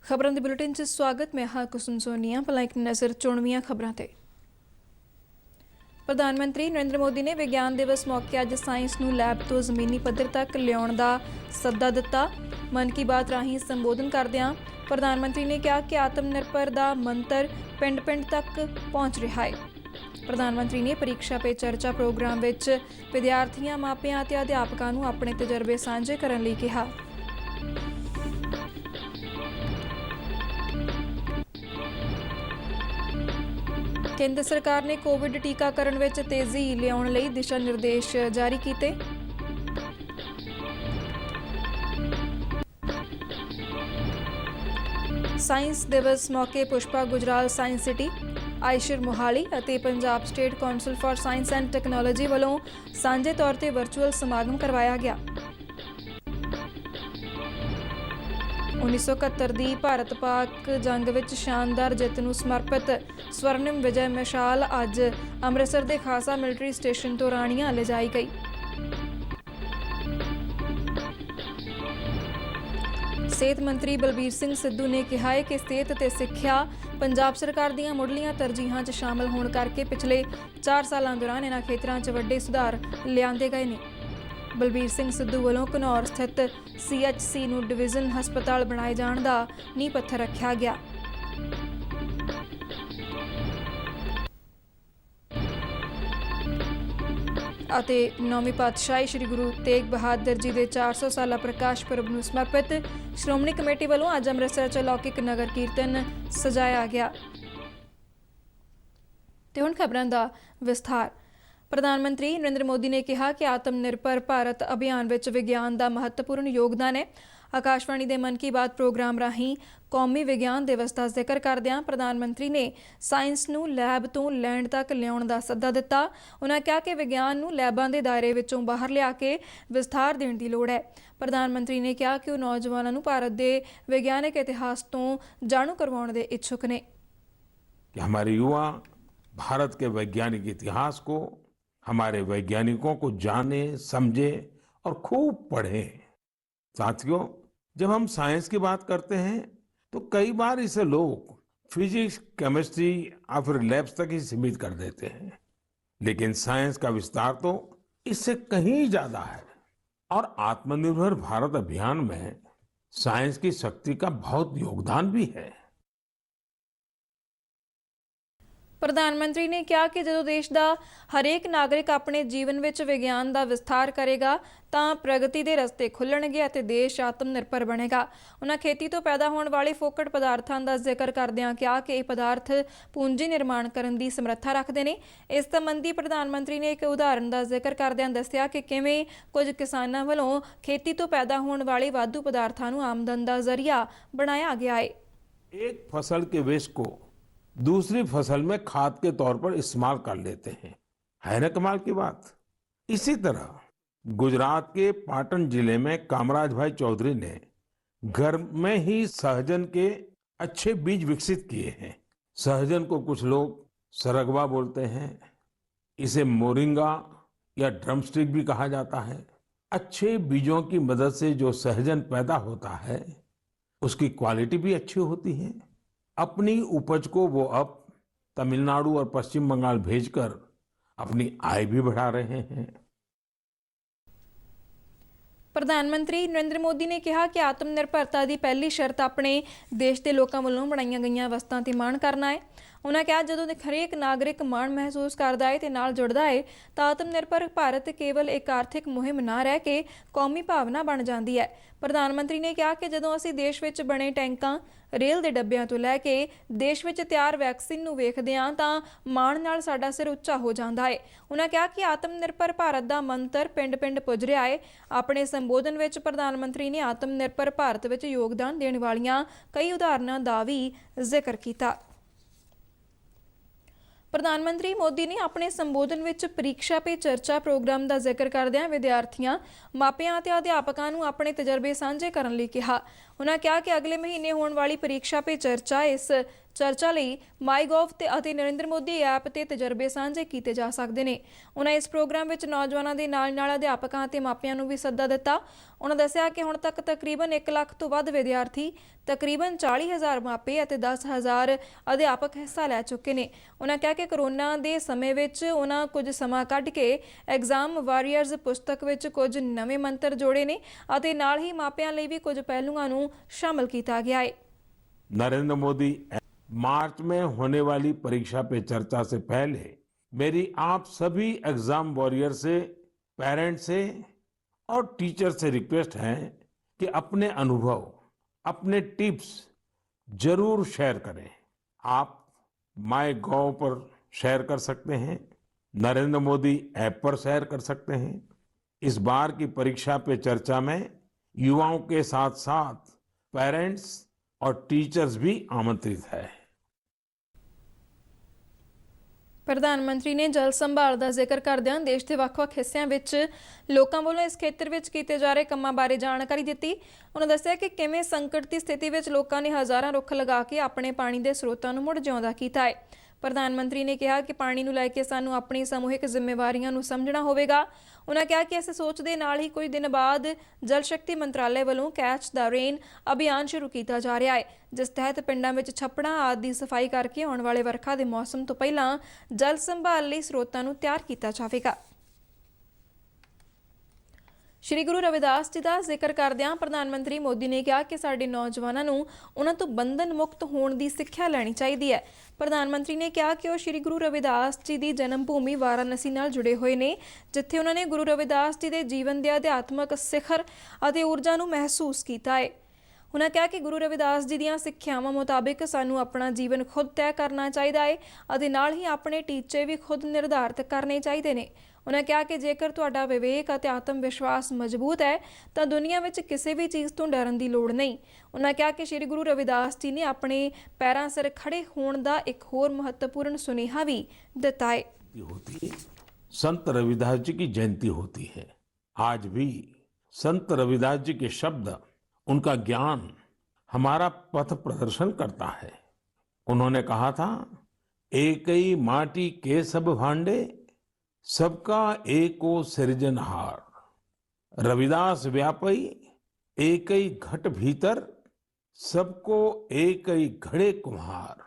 खबरों के बुलेटिन च स्वागत। मैं हाँ कुसुम सोनिया। भला एक नज़र चुणवीਆਂ खबरों ते। प्रधानमंत्री नरेंद्र मोदी ने विज्ञान दिवस मौके अज साइंस नूं लैब तो जमीनी पद्धर तक लियाउण दा सद्दा दिता। मन की बात राहीं संबोधन करदिआं प्रधानमंत्री ने कहा कि आत्मनिर्भर दा मंत्र पिंड पिंड तक पहुंच रहा है। प्रधानमंत्री ने परीक्षा पे चर्चा प्रोग्राम विच विद्यार्थियों, मापियां ते अध्यापकों नूं अपने तजर्बे साझे करन लई कहा। केंद्र सरकार ने कोविड टीकाकरण में तेजी लियाउण लई दिशा निर्देश जारी किए। साइंस दिवस मौके पुष्पा गुजराल साइंस सिटी, आयशर मोहाली और Punjab state council for science and technology वालों सांझे तौर पर वर्चुअल समागम करवाया गया। 1971 की भारत पाक जंग विच शानदार जित नूं समर्पित स्वर्णिम विजय मशाल अज अमृतसर के खासा मिलिट्री स्टेशन तो राणियां ले जाई गई। सेहत मंत्री बलबीर सिंह सिद्धू ने कहा है कि सेहत ते सिक्ख्या पंजाब सरकार दीआं मुढ़लीआं तरजीहां च शामिल होण करके पिछले 4 सालां दौरान इन्हां खेतरां च वड्डे सुधार लिआंदे गए ने। बलबीर सिंह सिद्धू वालों घनौर स्थित CHC नूं डिवीजन हस्पताल बनाए जाण दा नींह पत्थर रखा गया। ਅਤੇ नौवीं पातशाही श्री गुरु तेग बहादुर जी के 400 साला प्रकाश पुरब नूं समर्पित श्रोमणी कमेटी वालों अज अमृतसर च अलौकिक नगर कीर्तन सजाया गया। ते हुण खबरां दा विस्तार। प्रधानमंत्री नरेंद्र मोदी ने कहा कि आत्मनिर्भर भारत अभियान विच विज्ञान का महत्वपूर्ण योगदान है। आकाशवाणी के मन की बात प्रोग्राम राहीं कौमी विज्ञान दिवस का जिक्र करदिआं प्रधानमंत्री ने साइंस नूं लैब तो लैंड तक लियाउण दा सद्दा दिता। उन्होंने कहा कि विज्ञान नूं लैबां दे दायरे विचों बाहर लिया के विस्तार देण दी लोड़ है। प्रधानमंत्री ने कहा कि वो नौजवानों नूं भारत के विज्ञानिक इतिहास तो जाणू करवाउण दे इच्छुक ने। हमारे युवा भारत के वैज्ञानिक इतिहास को, हमारे वैज्ञानिकों को जाने, समझे और खूब पढ़े। साथियों, जब हम साइंस की बात करते हैं तो कई बार इसे लोग फिजिक्स, केमिस्ट्री या फिर लैब्स तक ही सीमित कर देते हैं, लेकिन साइंस का विस्तार तो इससे कहीं ज्यादा है। और आत्मनिर्भर भारत अभियान में साइंस की शक्ति का बहुत योगदान भी है। प्रधानमंत्री ने कहा कि जो देश का हरेक नागरिक अपने जीवन में विज्ञान का विस्तार करेगा तो प्रगति के रस्ते खुलणगे और देश आत्मनिर्भर बनेगा। उन्होंने खेती तो पैदा होने वाले फोकट पदार्थों का जिक्र करदिआं कहा कि ये पदार्थ पूंजी निर्माण करने की समर्था रखते हैं। इस संबंधी प्रधानमंत्री ने एक उदाहरण का जिक्र करदिआं दस्सिया कि किवें कुछ किसानों वालों खेती तो पैदा होने वाले वाधू पदार्थों को आमदन का जरिया बनाया गया है। एक फसल के वेस्ट को दूसरी फसल में खाद के तौर पर इस्तेमाल कर लेते हैं, है ना कमाल की बात। इसी तरह गुजरात के पाटन जिले में कामराज भाई चौधरी ने घर में ही सहजन के अच्छे बीज विकसित किए हैं। सहजन को कुछ लोग सरगवा बोलते हैं, इसे मोरिंगा या ड्रमस्टिक भी कहा जाता है। अच्छे बीजों की मदद से जो सहजन पैदा होता है उसकी क्वालिटी भी अच्छी होती है। अपनी उपज को वो अब तमिलनाडु और पश्चिम बंगाल भेजकर अपनी आय भी बढ़ा रहे हैं। प्रधानमंत्री नरेंद्र मोदी ने कहा कि आत्मनिर्भरता की पहली शर्त अपने देश के लोगों वालों बनाई गई वस्तुओं की माण करना है। उन्होंने कहा जो हरेक नागरिक माण महसूस करता है तो नाल जुड़ता है तो आत्मनिर्भर भारत केवल एक आर्थिक मुहिम ना रह के कौमी भावना बन जाती है। प्रधानमंत्री ने कहा कि जो असीं देश विच बने टैंकां, रेल के डब्बिਆਂ तो लैके देश विच तैयार वैक्सीन नूं वेखदे हां तां माण नाल साडा सिर ਉੱਚਾ हो जाता है। उन्होंने कहा कि आत्मनिर्भर भारत का मंत्र पिंड पिंड पुज रहा है। अपने संबोधन विच प्रधानमंत्री ने आत्मनिर्भर भारत विच योगदान देने वालियां कई उदाहरणों का भी जिक्र किया। प्रधानमंत्री मोदी ने अपने संबोधन में परीक्षा पे चर्चा प्रोग्राम का जिक्र करदिआं विद्यार्थियों, मापियां ते अध्यापकों नूं अपने तजर्बे साझे करन लई कहा। उन्होंने कहा कि अगले महीने होने वाली परीक्षा पे चर्चा इस ਚਰਚਾ ਲਈ ਮਾਈਗੋਵ ਅਤੇ ਨਰਿੰਦਰ ਮੋਦੀ ਐਪ ਤੇ ਤਜਰਬੇ ਸਾਂਝੇ ਕੀਤੇ ਜਾ ਸਕਦੇ ਨੇ। ਉਹਨਾਂ ਇਸ ਪ੍ਰੋਗਰਾਮ ਵਿੱਚ ਨੌਜਵਾਨਾਂ ਦੇ ਨਾਲ ਅਧਿਆਪਕਾਂ ਅਤੇ ਮਾਪਿਆਂ ਨੂੰ ਵੀ ਸੱਦਾ ਦਿੱਤਾ। ਉਹਨਾਂ ਦੱਸਿਆ ਕਿ ਹੁਣ ਤੱਕ ਤਕਰੀਬਨ 1 ਲੱਖ ਤੋਂ ਵੱਧ ਵਿਦਿਆਰਥੀ, ਤਕਰੀਬਨ 40,000 ਮਾਪੇ ਅਤੇ 10,000 ਅਧਿਆਪਕ ਹਿੱਸਾ ਲੈ ਚੁੱਕੇ ਨੇ। ਉਹਨਾਂ ਕਿਹਾ ਕਿ ਕਰੋਨਾ ਦੇ ਸਮੇਂ ਵਿੱਚ ਉਹਨਾਂ ਕੁਝ ਸਮਾਂ ਕੱਢ ਕੇ ਐਗਜ਼ਾਮ ਵਾਰੀਅਰਸ ਪੁਸਤਕ ਵਿੱਚ ਕੁਝ ਨਵੇਂ ਮੰਤਰ ਜੋੜੇ ਨੇ ਅਤੇ ਨਾਲ ਹੀ ਮਾਪਿਆਂ ਲਈ ਵੀ कुछ पहलुओं ਨੂੰ शामिल किया गया है। नरेंद्र मोदी मार्च में होने वाली परीक्षा पे चर्चा से पहले मेरी आप सभी एग्जाम वॉरियर से, पेरेंट्स से और टीचर से रिक्वेस्ट है कि अपने अनुभव, अपने टिप्स जरूर शेयर करें। आप माईगोव पर शेयर कर सकते हैं, नरेंद्र मोदी ऐप पर शेयर कर सकते हैं। इस बार की परीक्षा पे चर्चा में युवाओं के साथ साथ पेरेंट्स और टीचर्स भी आमंत्रित है। ਪ੍ਰਧਾਨ ਮੰਤਰੀ ਨੇ ਜਲ ਸੰਭਾਲ ਦਾ ਜ਼ਿਕਰ ਕਰਦਿਆਂ ਦੇਸ਼ ਦੇ ਵੱਖ-ਵੱਖ ਹਿੱਸਿਆਂ ਵਿੱਚ ਲੋਕਾਂ ਵੱਲੋਂ ਇਸ ਖੇਤਰ ਵਿੱਚ ਕੀਤੇ ਜਾ ਰਹੇ ਕੰਮਾਂ ਬਾਰੇ ਜਾਣਕਾਰੀ ਦਿੱਤੀ। ਉਹਨਾਂ ਦੱਸਿਆ ਕਿ ਕਿਵੇਂ ਸੰਕਟ ਦੀ ਸਥਿਤੀ ਵਿੱਚ ਲੋਕਾਂ ਨੇ ਹਜ਼ਾਰਾਂ ਰੁੱਖ ਲਗਾ ਕੇ ਆਪਣੇ ਪਾਣੀ ਦੇ ਸਰੋਤਾਂ ਨੂੰ ਮੁੜ ਜਿਉਂਦਾ ਕੀਤਾ ਹੈ। ਪ੍ਰਧਾਨ ਮੰਤਰੀ ਨੇ ਕਿਹਾ ਕਿ ਪਾਣੀ ਨੂੰ ਲੈ ਕੇ ਸਾਨੂੰ ਆਪਣੀ ਸਮੂਹਿਕ ਜ਼ਿੰਮੇਵਾਰੀਆਂ ਨੂੰ ਸਮਝਣਾ ਹੋਵੇਗਾ। ਉਹਨਾਂ ਕਿਹਾ ਕਿ ਇਸ ਸੋਚ ਦੇ ਨਾਲ ਹੀ ਕੁਝ ਦਿਨ ਬਾਅਦ ਜਲ ਸ਼ਕਤੀ ਮੰਤਰਾਲੇ ਵੱਲੋਂ ਕੈਚ ਦਾ ਰੇਨ ਅਭਿਆਨ ਸ਼ੁਰੂ ਕੀਤਾ ਜਾ ਰਿਹਾ ਹੈ, ਜਿਸ ਤਹਿਤ ਪਿੰਡਾਂ ਵਿੱਚ ਛੱਪੜਾਂ ਆਦਿ ਦੀ ਸਫਾਈ ਕਰਕੇ ਆਉਣ ਵਾਲੇ ਵਰਖਾ ਦੇ ਮੌਸਮ ਤੋਂ ਪਹਿਲਾਂ ਜਲ ਸੰਭਾਲ ਲਈ ਸਰੋਤਾਂ ਨੂੰ ਤਿਆਰ ਕੀਤਾ ਜਾਵੇਗਾ। ਸ਼੍ਰੀ ਗੁਰੂ ਰਵਿਦਾਸ ਜੀ ਦਾ ਜ਼ਿਕਰ ਕਰਦਿਆਂ ਪ੍ਰਧਾਨ ਮੰਤਰੀ ਮੋਦੀ ਨੇ ਕਿਹਾ ਕਿ ਸਾਡੇ ਨੌਜਵਾਨਾਂ ਨੂੰ ਉਹਨਾਂ ਤੋਂ ਬੰਧਨ ਮੁਕਤ ਹੋਣ ਦੀ ਸਿੱਖਿਆ ਲੈਣੀ ਚਾਹੀਦੀ ਹੈ। ਪ੍ਰਧਾਨ ਮੰਤਰੀ ਨੇ ਕਿਹਾ ਕਿ ਉਹ ਸ਼੍ਰੀ ਗੁਰੂ ਰਵਿਦਾਸ ਜੀ ਦੀ ਜਨਮ ਭੂਮੀ ਵਾਰਾਣਸੀ ਨਾਲ ਜੁੜੇ ਹੋਏ ਨੇ, ਜਿੱਥੇ ਉਹਨਾਂ ਨੇ ਗੁਰੂ ਰਵਿਦਾਸ ਜੀ ਦੇ ਜੀਵਨ ਦੇ ਅਧਿਆਤਮਕ ਸਿਖਰ ਅਤੇ ਊਰਜਾ ਨੂੰ ਮਹਿਸੂਸ ਕੀਤਾ ਹੈ। ਉਹਨਾਂ ਕਿਹਾ ਕਿ ਗੁਰੂ ਰਵਿਦਾਸ ਜੀ ਦੀਆਂ ਸਿੱਖਿਆਵਾਂ ਮੁਤਾਬਿਕ ਸਾਨੂੰ ਆਪਣਾ ਜੀਵਨ ਖੁਦ ਤੈਅ ਕਰਨਾ ਚਾਹੀਦਾ ਹੈ ਅਤੇ ਨਾਲ ਹੀ ਆਪਣੇ ਟੀਚੇ ਵੀ ਖੁਦ ਨਿਰਧਾਰਿਤ ਕਰਨੇ ਚਾਹੀਦੇ ਨੇ। ਉਹਨਾਂ ਕਿਹਾ ਕਿ ਜੇਕਰ ਤੁਹਾਡਾ ਵਿਵੇਕ ਅਤੇ ਆਤਮ ਵਿਸ਼ਵਾਸ ਮਜ਼ਬੂਤ ਹੈ ਤਾਂ ਦੁਨੀਆ ਵਿੱਚ ਕਿਸੇ ਵੀ ਚੀਜ਼ ਤੋਂ ਡਰਨ ਦੀ ਲੋੜ ਨਹੀਂ। ਉਹਨਾਂ ਕਿਹਾ ਕਿ ਸ਼੍ਰੀ ਗੁਰੂ ਰਵਿਦਾਸ ਜੀ ਨੇ ਆਪਣੇ ਪੈਰਾਂ ਸਿਰ ਖੜੇ ਹੋਣ ਦਾ ਇੱਕ ਹੋਰ ਮਹੱਤਵਪੂਰਨ ਸੁਨੇਹਾ ਵੀ ਦਿੱਤਾ ਹੈ। संत रविदास जी की जयंती होती है। आज भी संत रविदास जी के शब्द, उनका ज्ञान हमारा पथ प्रदर्शन करता है। उन्होंने कहा था, एक ही माटी के सब भांडे, सबका एको सृजनहार। रविदास व्यापी एक ही घट भीतर, सबको एक ही घड़े कुम्हार।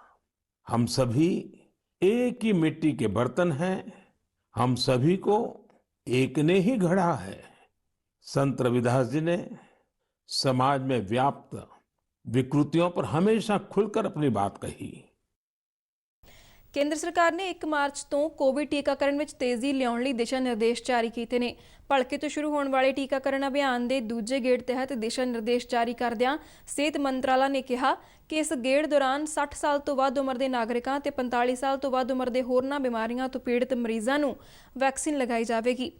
हम सभी एक ही मिट्टी के बर्तन हैं, हम सभी को एक ने ही गढ़ा है। संत रविदास जी ने समाज में व्याप्त विकृतियों पर हमेशा खुलकर अपनी बात कही। ਕੇਂਦਰ ਸਰਕਾਰ ਨੇ 1 ਮਾਰਚ ਤੋਂ ਕੋਵਿਡ ਟੀਕਾਕਰਨ ਵਿੱਚ ਤੇਜ਼ੀ ਲਿਆਉਣ ਲਈ ਦਿਸ਼ਾ ਨਿਰਦੇਸ਼ ਜਾਰੀ ਕੀਤੇ ਨੇ। ਭਲਕੇ ਤੋਂ ਸ਼ੁਰੂ ਹੋਣ ਵਾਲੇ ਟੀਕਾਕਰਨ ਅਭਿਆਨ ਦੇ ਦੂਜੇ ਗੇੜ ਤਹਿਤ ਦਿਸ਼ਾ ਨਿਰਦੇਸ਼ ਜਾਰੀ ਕਰਦਿਆਂ ਸਿਹਤ ਮੰਤਰਾਲਾ ਨੇ ਕਿਹਾ ਕਿ ਇਸ ਗੇੜ ਦੌਰਾਨ 60 ਸਾਲ ਤੋਂ ਵੱਧ ਉਮਰ ਦੇ ਨਾਗਰਿਕਾਂ ਤੇ 45 ਸਾਲ ਤੋਂ ਵੱਧ ਉਮਰ ਦੇ ਹੋਰਨਾਂ ਬਿਮਾਰੀਆਂ ਤੋਂ ਪੀੜਤ ਮਰੀਜ਼ਾਂ ਨੂੰ ਵੈਕਸੀਨ ਲਗਾਈ ਜਾਵੇਗੀ।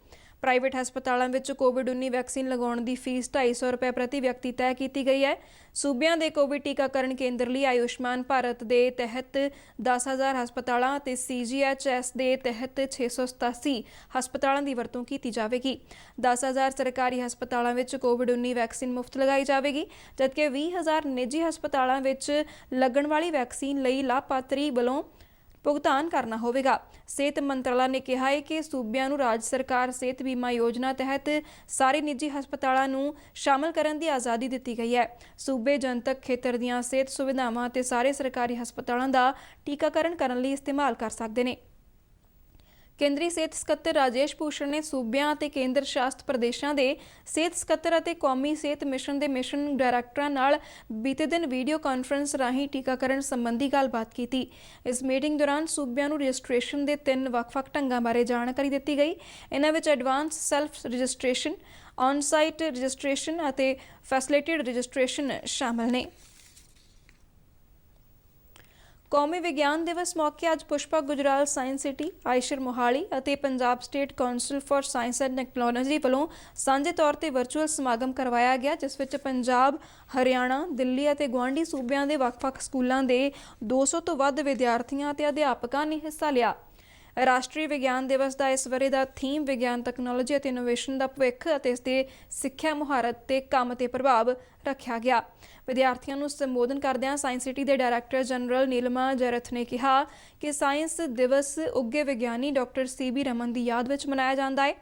ਪ੍ਰਾਈਵੇਟ ਹਸਪਤਾਲਾਂ ਵਿੱਚ ਕੋਵਿਡ-19 ਵੈਕਸੀਨ ਲਗਾਉਣ ਦੀ ਫੀਸ 250 ਰੁਪਏ ਪ੍ਰਤੀ ਵਿਅਕਤੀ ਤੈਅ ਕੀਤੀ ਗਈ ਹੈ। ਸੂਬਿਆਂ ਦੇ ਕੋਵਿਡ ਟੀਕਾਕਰਨ ਕੇਂਦਰ ਲਈ ਆਯੁਸ਼ਮਾਨ ਭਾਰਤ ਦੇ ਤਹਿਤ 10,000 ਹਸਪਤਾਲਾਂ ਅਤੇ CGHS ਦੇ ਤਹਿਤ 687 ਹਸਪਤਾਲਾਂ ਦੀ ਵਰਤੋਂ ਕੀਤੀ ਜਾਵੇਗੀ। 10,000 ਸਰਕਾਰੀ ਹਸਪਤਾਲਾਂ ਵਿੱਚ ਕੋਵਿਡ-19 ਵੈਕਸੀਨ ਮੁਫਤ ਲਗਾਈ ਜਾਵੇਗੀ, ਜਦਕਿ 20,000 ਨਿੱਜੀ ਹਸਪਤਾਲਾਂ ਵਿੱਚ ਲੱਗਣ ਵਾਲੀ ਵੈਕਸੀਨ ਲਈ ਲਾਭਪਾਤਰੀ ਵੱਲੋਂ ਭੁਗਤਾਨ ਕਰਨਾ ਹੋਵੇਗਾ। ਸਿਹਤ ਮੰਤਰਾਲਾ ਨੇ ਕਿਹਾ ਹੈ ਕਿ ਸੂਬਿਆਂ ਨੂੰ ਰਾਜ ਸਰਕਾਰ ਸਿਹਤ ਬੀਮਾ ਯੋਜਨਾ ਤਹਿਤ ਸਾਰੇ ਨਿੱਜੀ ਹਸਪਤਾਲਾਂ ਨੂੰ ਸ਼ਾਮਲ ਕਰਨ ਦੀ ਆਜ਼ਾਦੀ ਦਿੱਤੀ ਗਈ ਹੈ। ਸੂਬੇ ਜਨਤਕ ਖੇਤਰ ਦੀਆਂ ਸਿਹਤ ਸੁਵਿਧਾਵਾਂ ਅਤੇ ਸਾਰੇ ਸਰਕਾਰੀ ਹਸਪਤਾਲਾਂ ਦਾ ਟੀਕਾਕਰਨ ਕਰਨ ਲਈ ਇਸਤੇਮਾਲ ਕਰ ਸਕਦੇ ਨੇ। ਕੇਂਦਰੀ ਸਿਹਤ ਸਕੱਤਰ ਰਾਜੇਸ਼ ਭੂਸ਼ਣ ਨੇ ਸੂਬਿਆਂ ਅਤੇ ਕੇਂਦਰ ਸ਼ਾਸਿਤ ਪ੍ਰਦੇਸ਼ਾਂ ਦੇ ਸਿਹਤ ਸਕੱਤਰ ਅਤੇ ਕੌਮੀ ਸਿਹਤ ਮਿਸ਼ਨ ਦੇ ਮਿਸ਼ਨ ਡਾਇਰੈਕਟਰਾਂ ਨਾਲ ਬੀਤੇ ਦਿਨ ਵੀਡੀਓ ਕਾਨਫਰੰਸ ਰਾਹੀਂ ਟੀਕਾਕਰਨ ਸੰਬੰਧੀ ਗੱਲਬਾਤ ਕੀਤੀ। ਇਸ ਮੀਟਿੰਗ ਦੌਰਾਨ ਸੂਬਿਆਂ ਨੂੰ ਰਜਿਸਟ੍ਰੇਸ਼ਨ ਦੇ 3 ਵੱਖ-ਵੱਖ ਢੰਗਾਂ ਬਾਰੇ ਜਾਣਕਾਰੀ ਦਿੱਤੀ ਗਈ। ਇਹਨਾਂ ਵਿੱਚ advance self registration, on-site registration ਅਤੇ ਫੈਸਿਲਿਟੇਟਡ ਰਜਿਸਟ੍ਰੇਸ਼ਨ ਸ਼ਾਮਲ ਨੇ। ਕੌਮੀ ਵਿਗਿਆਨ ਦਿਵਸ ਮੌਕੇ ਅੱਜ Pushpa Gujral science city, IISER Mohali ਅਤੇ Punjab state council for science and technology ਵੱਲੋਂ ਸਾਂਝੇ ਤੌਰ ਤੇ ਵਰਚੁਅਲ ਸਮਾਗਮ ਕਰਵਾਇਆ ਗਿਆ, ਜਿਸ ਵਿੱਚ ਪੰਜਾਬ, ਹਰਿਆਣਾ, ਦਿੱਲੀ ਅਤੇ ਗੁਆਂਢੀ ਸੂਬਿਆਂ ਦੇ ਵੱਖ-ਵੱਖ ਸਕੂਲਾਂ ਦੇ 200 ਤੋਂ ਵੱਧ ਵਿਦਿਆਰਥੀਆਂ ਅਤੇ ਅਧਿਆਪਕਾਂ ਨੇ ਹਿੱਸਾ ਲਿਆ। ਰਾਸ਼ਟਰੀ ਵਿਗਿਆਨ ਦਿਵਸ ਦਾ ਇਸ ਵਰ੍ਹੇ ਦਾ ਥੀਮ ਵਿਗਿਆਨ, ਤਕਨਾਲੋਜੀ ਅਤੇ ਇਨੋਵੇਸ਼ਨ ਦਾ ਭਵਿੱਖ ਅਤੇ ਇਸ ਦੇ ਸਿੱਖਿਆ, ਮੁਹਾਰਤ ਤੇ ਕੰਮ ਤੇ ਪ੍ਰਭਾਵ ਰੱਖਿਆ ਗਿਆ। ਵਿਦਿਆਰਥੀਆਂ ਨੂੰ ਸੰਬੋਧਨ ਕਰਦਿਆਂ ਸਾਇੰਸ ਸਿਟੀ ਦੇ ਡਾਇਰੈਕਟਰ ਜਨਰਲ ਨੀਲਮਾ ਜੈਰਥ ਨੇ ਕਿਹਾ ਕਿ ਸਾਇੰਸ ਦਿਵਸ ਉੱਘੇ ਵਿਗਿਆਨੀ ਡਾਕਟਰ CB ਰਮਨ ਦੀ ਯਾਦ ਵਿੱਚ ਮਨਾਇਆ ਜਾਂਦਾ ਹੈ,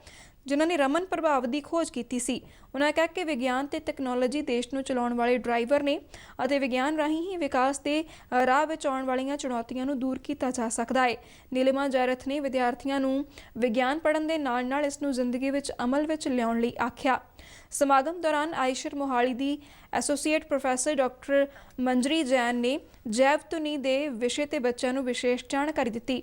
ਜਿਨ੍ਹਾਂ ਨੇ ਰਮਨ ਪ੍ਰਭਾਵ ਦੀ ਖੋਜ ਕੀਤੀ ਸੀ। ਉਹਨਾਂ ਕਿਹਾ ਕਿ ਵਿਗਿਆਨ ਤੇ ਤਕਨਾਲੋਜੀ ਦੇਸ਼ ਨੂੰ ਚਲਾਉਣ ਵਾਲੇ ਡਰਾਈਵਰ ਨੇ ਅਤੇ ਵਿਗਿਆਨ ਰਾਹੀਂ ਹੀ ਵਿਕਾਸ ਦੇ ਰਾਹ ਵਿੱਚ ਆਉਣ ਵਾਲੀਆਂ ਚੁਣੌਤੀਆਂ ਨੂੰ ਦੂਰ ਕੀਤਾ ਜਾ ਸਕਦਾ ਹੈ। ਨੀਲਮਾ ਜੈਰਥ ਨੇ ਵਿਦਿਆਰਥੀਆਂ ਨੂੰ ਵਿਗਿਆਨ ਪੜ੍ਹਨ ਦੇ ਨਾਲ-ਨਾਲ ਇਸ ਨੂੰ ਜ਼ਿੰਦਗੀ ਵਿੱਚ ਅਮਲ ਵਿੱਚ ਲਿਆਉਣ ਲਈ ਆਖਿਆ। ਸਮਾਗਮ ਦੌਰਾਨ ਆਇਸ਼ਰ ਮੋਹਾਲੀ ਦੀ associate professor doctor Manjari Jain ਨੇ ਜੈਵ ਧੁਨੀ ਦੇ ਵਿਸ਼ੇ ਤੇ ਬੱਚਿਆਂ ਨੂੰ ਵਿਸ਼ੇਸ਼ ਜਾਣਕਾਰੀ ਦਿੱਤੀ।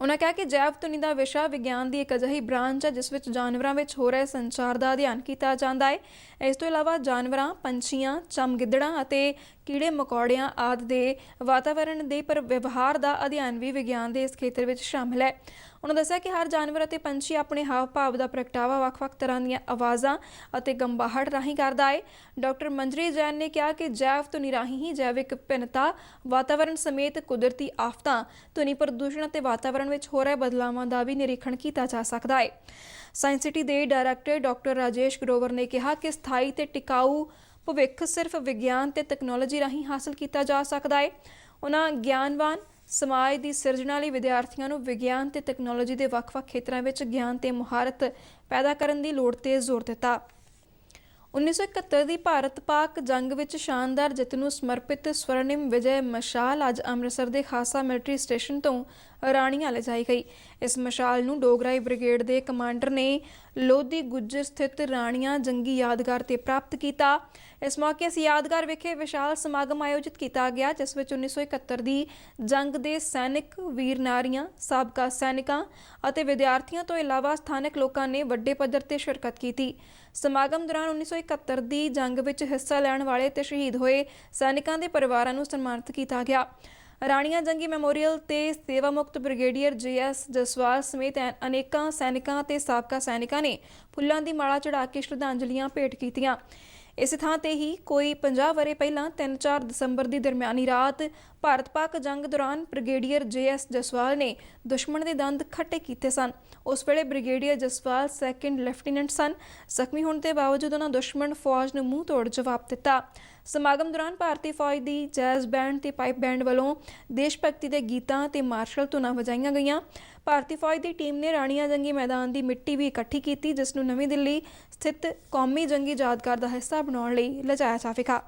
ਉਹਨਾਂ ਕਿਹਾ ਕਿ ਜੈਵ ਧੁਨੀ ਦਾ ਵਿਸ਼ਾ ਵਿਗਿਆਨ ਦੀ ਇੱਕ ਅਜਿਹੀ ਬ੍ਰਾਂਚ ਹੈ ਜਿਸ ਵਿੱਚ ਜਾਨਵਰਾਂ ਵਿੱਚ ਹੋ ਰਹੇ ਸੰਚਾਰ ਦਾ ਅਧਿਐਨ ਕੀਤਾ ਜਾਂਦਾ ਹੈ। ਇਸ ਤੋਂ ਇਲਾਵਾ ਜਾਨਵਰਾਂ, ਪੰਛੀਆਂ, ਚਮਗਿੱਦੜਾਂ ਅਤੇ ਕੀੜੇ ਮਕੌੜਿਆਂ ਆਦਿ ਦੇ ਵਾਤਾਵਰਣ ਦੇ ਵਿਵਹਾਰ ਦਾ ਅਧਿਐਨ ਵੀ ਵਿਗਿਆਨ ਦੇ ਇਸ ਖੇਤਰ ਵਿੱਚ ਸ਼ਾਮਲ ਹੈ। ਉਹਨਾਂ ਦੱਸਿਆ ਕਿ ਹਰ ਜਾਨਵਰ ਅਤੇ ਪੰਛੀ ਆਪਣੇ ਹਾਵ-ਭਾਵ ਦਾ ਪ੍ਰਗਟਾਵਾ ਵੱਖ-ਵੱਖ ਤਰ੍ਹਾਂ ਦੀਆਂ ਆਵਾਜ਼ਾਂ ਅਤੇ ਗੰਬਾਹਟ ਰਾਹੀਂ ਕਰਦਾ ਹੈ। ਡਾਕਟਰ ਮੰਜਰੀ ਜੈਨ ਨੇ ਕਿਹਾ ਕਿ ਜੈਵ ਧੁਨੀ ਰਾਹੀਂ ਹੀ ਜੈਵਿਕ ਵਿਭਿੰਨਤਾ, ਵਾਤਾਵਰਣ ਸਮੇਤ ਕੁਦਰਤੀ ਆਫਤਾਂ, ਧੁਨੀ ਪ੍ਰਦੂਸ਼ਣ ਅਤੇ ਵਾਤਾਵਰਣ ਵਿੱਚ ਹੋ ਰਹੇ ਬਦਲਾਵਾਂ ਦਾ ਵੀ ਨਿਰੀਖਣ ਕੀਤਾ ਜਾ ਸਕਦਾ ਹੈ। ਸਾਇੰਸ ਸਿਟੀ ਦੇ ਡਾਇਰੈਕਟਰ ਡਾਕਟਰ ਰਾਜੇਸ਼ ਗਰੋਵਰ ਨੇ ਕਿਹਾ ਕਿ ਸਥਾਈ ਤੇ ਟਿਕਾਊ ਭਵਿੱਖ ਸਿਰਫ ਵਿਗਿਆਨ ਤੇ ਤਕਨਾਲੋਜੀ ਰਾਹੀਂ ਹਾਸਲ ਕੀਤਾ ਜਾ ਸਕਦਾ ਹੈ। ਉਹਨਾਂ ਗਿਆਨਵਾਨ ਸਮਾਜ ਦੀ ਸਿਰਜਣਾ ਲਈ ਵਿਦਿਆਰਥੀਆਂ ਨੂੰ ਵਿਗਿਆਨ ਤੇ ਤਕਨਾਲੋਜੀ ਦੇ ਵੱਖ-ਵੱਖ ਖੇਤਰਾਂ ਵਿੱਚ ਗਿਆਨ ਤੇ ਮੁਹਾਰਤ ਪੈਦਾ ਕਰਨ ਦੀ ਲੋੜ ਤੇ ਜ਼ੋਰ ਦਿੱਤਾ। 1971 ਦੀ ਭਾਰਤ-ਪਾਕ ਜੰਗ ਵਿੱਚ ਸ਼ਾਨਦਾਰ ਜਿੱਤ ਨੂੰ ਸਮਰਪਿਤ ਸਵਰਨਿਮ ਵਿਜੈ ਮਸ਼ਾਲ ਅੱਜ ਅੰਮ੍ਰਿਤਸਰ ਦੇ ਖਾਸਾ ਮਿਲਟਰੀ ਸਟੇਸ਼ਨ ਤੋਂ ਰਾਣੀਆਂ ਲਿਜਾਈ ਗਈ। ਇਸ ਮਸ਼ਾਲ ਨੂੰ ਡੋਗਰਾਈ ਬ੍ਰਿਗੇਡ ਦੇ ਕਮਾਂਡਰ ਨੇ ਲੋਧੀ ਗੁੱਜਰ ਸਥਿਤ ਰਾਣੀਆਂ ਜੰਗੀ ਯਾਦਗਾਰ ਤੇ ਪ੍ਰਾਪਤ ਕੀਤਾ। ਇਸ ਮੌਕੇ ਇਸ ਯਾਦਗਾਰ ਵਿਖੇ ਵਿਸ਼ਾਲ ਸਮਾਗਮ ਆਯੋਜਿਤ ਕੀਤਾ ਗਿਆ, ਜਿਸ ਵਿੱਚ 1971 ਦੀ ਜੰਗ ਦੇ ਸੈਨਿਕ, ਵੀਰ ਨਾਰੀਆਂ, ਸਾਬਕਾ ਸੈਨਿਕਾਂ ਅਤੇ ਵਿਦਿਆਰਥੀਆਂ ਤੋਂ ਇਲਾਵਾ ਸਥਾਨਕ ਲੋਕਾਂ ਨੇ ਵੱਡੇ ਪੱਧਰ ਤੇ ਸ਼ਿਰਕਤ ਕੀਤੀ। ਸਮਾਗਮ ਦੌਰਾਨ 1971 ਦੀ ਜੰਗ ਵਿੱਚ ਹਿੱਸਾ ਲੈਣ ਵਾਲੇ ਤੇ ਸ਼ਹੀਦ ਹੋਏ ਸੈਨਿਕਾਂ ਦੇ ਪਰਿਵਾਰਾਂ ਨੂੰ ਸਨਮਾਨਿਤ ਕੀਤਾ ਗਿਆ। ਰਾਣੀਆਂ ਜੰਗੀ ਮੈਮੋਰੀਅਲ ਤੇ ਸੇਵਾ ਮੁਕਤ ਬ੍ਰਿਗੇਡੀਅਰ JS ਜਸਵਾਲ ਸਮੇਤ ਅਨੇਕਾਂ ਸੈਨਿਕਾਂ ਤੇ ਸਾਬਕਾ ਸੈਨਿਕਾਂ ਨੇ ਫੁੱਲਾਂ ਦੀ ਮਾਲਾ ਚੜ੍ਹਾ ਕੇ ਸ਼ਰਧਾਂਜਲੀਆਂ ਭੇਟ ਕੀਤੀਆਂ। ਇਸੇ ਥਾਂ ਤੇ ਹੀ ਕੋਈ 50 ਵਰ੍ਹੇ ਪਹਿਲਾਂ 3-4 ਦਸੰਬਰ ਦੀ ਦਰਮਿਆਨੀ ਰਾਤ ਭਾਰਤ-ਪਾਕ ਜੰਗ ਦੌਰਾਨ ਬ੍ਰਿਗੇਡੀਅਰ JS ਜਸਵਾਲ ਨੇ ਦੁਸ਼ਮਣ ਦੇ ਦੰਦ ਖੱਟੇ ਕੀਤੇ ਸਨ। ਉਸ ਵੇਲੇ ਬ੍ਰਿਗੇਡੀਅਰ ਜਸਵਾਲ ਸੈਕੰਡ ਲੈਫਟੀਨੈਂਟ ਸਨ। ਜ਼ਖਮੀ ਹੋਣ ਦੇ ਬਾਵਜੂਦ ਉਹਨਾਂ ਦੁਸ਼ਮਣ ਫੌਜ ਨੂੰ ਮੂੰਹ ਤੋੜ ਜਵਾਬ ਦਿੱਤਾ। ਸਮਾਗਮ ਦੌਰਾਨ ਭਾਰਤੀ ਫੌਜ ਦੀ ਜੈਜ਼ ਬੈਂਡ ਤੇ ਪਾਈਪ ਬੈਂਡ ਵੱਲੋਂ ਦੇਸ਼ ਭਗਤੀ ਦੇ ਗੀਤਾਂ ਤੇ ਮਾਰਸ਼ਲ ਧੁਨਾਂ ਵਜਾਈਆਂ ਗਈਆਂ। ਭਾਰਤੀ ਫੌਜ ਦੀ ਟੀਮ ਨੇ ਰਾਣੀਆਂ ਜੰਗੀ ਮੈਦਾਨ ਦੀ ਮਿੱਟੀ ਵੀ ਇਕੱਠੀ ਕੀਤੀ, ਜਿਸ ਨੂੰ ਨਵੀਂ ਦਿੱਲੀ ਸਥਿਤ ਕੌਮੀ ਜੰਗੀ ਯਾਦਗਾਰ ਦਾ ਹਿੱਸਾ ਬਣਾਉਣ ਲਈ ਲਿਜਾਇਆ ਜਾਵੇਗਾ।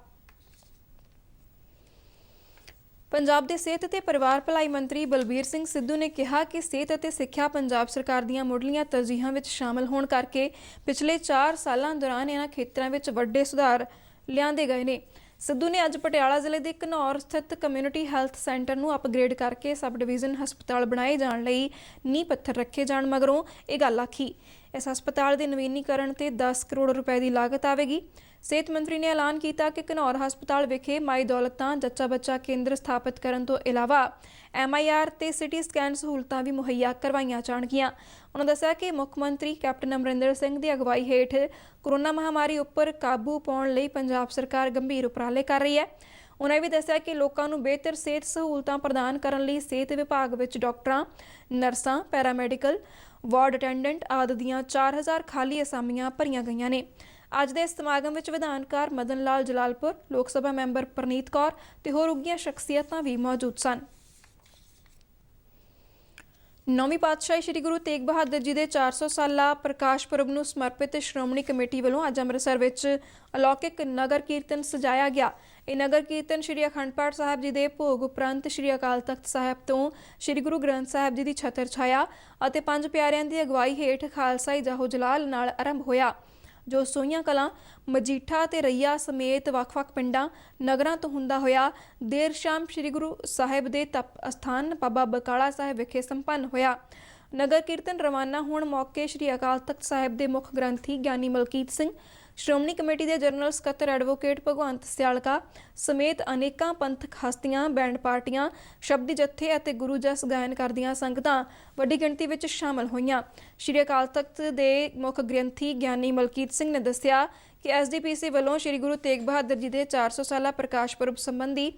ਪੰਜਾਬ ਦੇ ਸਿਹਤ ਤੇ ਪਰਿਵਾਰ ਭਲਾਈ ਮੰਤਰੀ ਬਲਬੀਰ ਸਿੰਘ ਸਿੱਧੂ ਨੇ ਕਿਹਾ ਕਿ ਸਿਹਤ ਅਤੇ ਸਿੱਖਿਆ ਪੰਜਾਬ ਸਰਕਾਰ ਦੀਆਂ ਮੁੱਢਲੀਆਂ ਤਰਜੀਹਾਂ ਵਿੱਚ ਸ਼ਾਮਲ ਹੋਣ ਕਰਕੇ ਪਿਛਲੇ 4 ਸਾਲਾਂ ਦੌਰਾਨ ਇਹਨਾਂ ਖੇਤਰਾਂ ਵਿੱਚ ਵੱਡੇ ਸੁਧਾਰ ਲਿਆਂਦੇ ਗਏ ਨੇ। ਸਿੱਧੂ ਨੇ ਅੱਜ ਪਟਿਆਲਾ ਜ਼ਿਲ੍ਹੇ ਦੇ ਘਨੌਰ ਸਥਿਤ ਕਮਿਊਨਿਟੀ ਹੈਲਥ ਸੈਂਟਰ ਨੂੰ ਅਪਗ੍ਰੇਡ ਕਰਕੇ ਸਬ ਡਿਵੀਜ਼ਨ ਹਸਪਤਾਲ ਬਣਾਏ ਜਾਣ ਲਈ ਨੀਂਹ ਪੱਥਰ ਰੱਖੇ ਜਾਣ ਮਗਰੋਂ ਇਹ ਗੱਲ ਆਖੀ। ਇਸ ਹਸਪਤਾਲ ਦੇ ਨਵੀਨੀਕਰਨ ਤੇ 10 ਕਰੋੜ ਰੁਪਏ ਦੀ ਲਾਗਤ ਆਵੇਗੀ। ਸਿਹਤ ਮੰਤਰੀ ਨੇ ਐਲਾਨ ਕੀਤਾ ਕਿ ਘਨੌਰ ਹਸਪਤਾਲ ਵਿਖੇ ਮਾਈ ਦੌਲਤਾਂ ਜੱਚਾ ਬੱਚਾ ਕੇਂਦਰ ਸਥਾਪਿਤ ਕਰਨ ਤੋਂ ਇਲਾਵਾ MIR ਤੇ ਸਿਟੀ ਸਕੈਨ ਸਹੂਲਤਾਂ ਵੀ ਮੁਹੱਈਆ ਕਰਵਾਈਆਂ ਜਾਣਗੀਆਂ। ਉਹਨਾਂ ਦੱਸਿਆ ਕਿ ਮੁੱਖ ਮੰਤਰੀ ਕੈਪਟਨ ਅਮਰਿੰਦਰ ਸਿੰਘ ਦੀ ਅਗਵਾਈ ਹੇਠ ਕੋਰੋਨਾ ਮਹਾਮਾਰੀ ਉੱਪਰ ਕਾਬੂ ਪਾਉਣ ਲਈ ਪੰਜਾਬ ਸਰਕਾਰ ਗੰਭੀਰ ਉਪਰਾਲੇ ਕਰ ਰਹੀ ਹੈ। ਉਹਨਾਂ ਵੀ ਦੱਸਿਆ ਕਿ ਲੋਕਾਂ ਨੂੰ ਬਿਹਤਰ ਸਿਹਤ ਸਹੂਲਤਾਂ ਪ੍ਰਦਾਨ ਕਰਨ ਲਈ ਸਿਹਤ ਵਿਭਾਗ ਵਿੱਚ ਡਾਕਟਰਾਂ, ਨਰਸਾਂ, ਪੈਰਾਮੈਡੀਕਲ, ਵਾਰਡ ਅਟੈਂਡੈਂਟ ਆਦਿ ਦੀਆਂ 4000 ਖਾਲੀ ਅਸਾਮੀਆਂ ਭਰੀਆਂ ਗਈਆਂ ਨੇ। ਅੱਜ ਦੇ ਸਮਾਗਮ ਵਿੱਚ ਵਿਧਾਨਕਾਰ ਮਦਨ ਲਾਲ ਜਲਾਲਪੁਰ, ਲੋਕ ਸਭਾ ਮੈਂਬਰ ਪ੍ਰਨੀਤ ਕੌਰ ਤੇ ਹੋਰ ਉੱਘੀਆਂ ਸ਼ਖਸੀਅਤਾਂ ਵੀ ਮੌਜੂਦ ਸਨ। 9ਵੀਂ ਪਾਤਸ਼ਾਹੀ ਸ੍ਰੀ ਗੁਰੂ ਤੇਗ ਬਹਾਦਰ ਜੀ ਦੇ 400 ਸਾਲਾ ਪ੍ਰਕਾਸ਼ ਪੁਰਬ ਨੂੰ ਸਮਰਪਿਤ ਸ਼੍ਰੋਮਣੀ ਕਮੇਟੀ ਵੱਲੋਂ ਅੱਜ ਅੰਮ੍ਰਿਤਸਰ ਵਿੱਚ ਅਲੌਕਿਕ ਨਗਰ ਕੀਰਤਨ ਸਜਾਇਆ ਗਿਆ। ਇਹ ਨਗਰ ਕੀਰਤਨ ਸ੍ਰੀ ਅਖੰਡ ਪਾਠ ਸਾਹਿਬ ਜੀ ਦੇ ਭੋਗ ਉਪਰੰਤ ਸ੍ਰੀ ਅਕਾਲ ਤਖਤ ਸਾਹਿਬ ਤੋਂ ਸ੍ਰੀ ਗੁਰੂ ਗ੍ਰੰਥ ਸਾਹਿਬ ਜੀ ਦੀ ਛਤਰ ਛਾਇਆ ਅਤੇ 5 ਪਿਆਰਿਆਂ ਦੀ ਅਗਵਾਈ ਹੇਠ ਖਾਲਸਾਈ ਜਾਹੋ ਜਲਾਲ ਨਾਲ ਆਰੰਭ ਹੋਇਆ, ਜੋ ਸੋਹੀਆਂ ਕਲਾਂ, ਮਜੀਠਾ ਤੇ ਰਈਆ ਸਮੇਤ ਵੱਖ-ਵੱਖ ਪਿੰਡਾਂ, ਨਗਰਾਂ ਤੋਂ ਹੁੰਦਾ ਹੋਇਆ ਦੇਰ ਸ਼ਾਮ ਸ੍ਰੀ ਗੁਰੂ ਸਾਹਿਬ ਦੇ ਤਪ ਅਸਥਾਨ ਬਾਬਾ ਬਕਾਲਾ ਸਾਹਿਬ ਵਿਖੇ ਸੰਪੰਨ ਹੋਇਆ। ਨਗਰ ਕੀਰਤਨ ਰਵਾਨਾ ਹੋਣ ਮੌਕੇ ਸ੍ਰੀ ਅਕਾਲ ਤਖਤ ਸਾਹਿਬ ਦੇ ਮੁੱਖ ਗ੍ਰੰਥੀ ਗਿਆਨੀ ਮਲਕੀਤ ਸਿੰਘ, ਸ਼੍ਰੋਮਣੀ ਕਮੇਟੀ ਦੇ ਜਨਰਲ ਸਕੱਤਰ ਐਡਵੋਕੇਟ ਭਗਵੰਤ ਸਿਆਲਕਾ ਸਮੇਤ ਅਨੇਕਾਂ ਪੰਥਕ ਹਸਤੀਆਂ, ਬੈਂਡ ਪਾਰਟੀਆਂ, ਸ਼ਬਦੀ ਜੱਥੇ ਅਤੇ ਗੁਰੂ ਜਸ ਗਾਇਨ ਕਰਦੀਆਂ ਸੰਗਤਾਂ ਵੱਡੀ ਗਿਣਤੀ ਵਿੱਚ ਸ਼ਾਮਲ ਹੋਈਆਂ। ਸ੍ਰੀ ਅਕਾਲ ਤਖਤ ਦੇ ਮੁੱਖ ਗ੍ਰੰਥੀ ਗਿਆਨੀ ਮਲਕੀਤ ਸਿੰਘ ਨੇ ਦੱਸਿਆ ਕਿ SDPC ਵੱਲੋਂ ਸ੍ਰੀ ਗੁਰੂ ਤੇਗ ਬਹਾਦਰ ਜੀ ਦੇ 400 ਸਾਲਾ ਪ੍ਰਕਾਸ਼ ਪੁਰਬ ਸੰਬੰਧੀ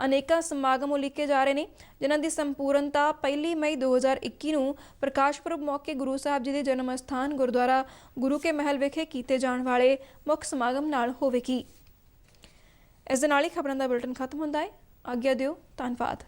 ਅਨੇਕਾਂ ਸਮਾਗਮ ਉਲੀਕੇ ਜਾ ਰਹੇ ਨੇ, ਜਿਨ੍ਹਾਂ ਦੀ ਸੰਪੂਰਨਤਾ 1 ਮਈ 2021 ਨੂੰ ਪ੍ਰਕਾਸ਼ ਪੁਰਬ ਮੌਕੇ ਗੁਰੂ ਸਾਹਿਬ ਜੀ ਦੇ ਜਨਮ ਸਥਾਨ ਗੁਰਦੁਆਰਾ ਗੁਰੂ ਕੇ ਮਹਿਲ ਵਿਖੇ ਕੀਤੇ ਜਾਣ ਵਾਲੇ ਮੁੱਖ ਸਮਾਗਮ ਨਾਲ ਹੋਵੇਗੀ। ਇਸ ਦੇ ਨਾਲ ਹੀ ਖਬਰਾਂ ਦਾ ਬੁਲੇਟਿਨ ਖਤਮ ਹੁੰਦਾ ਹੈ। ਆਗਿਆ ਦਿਓ। ਧੰਨਵਾਦ।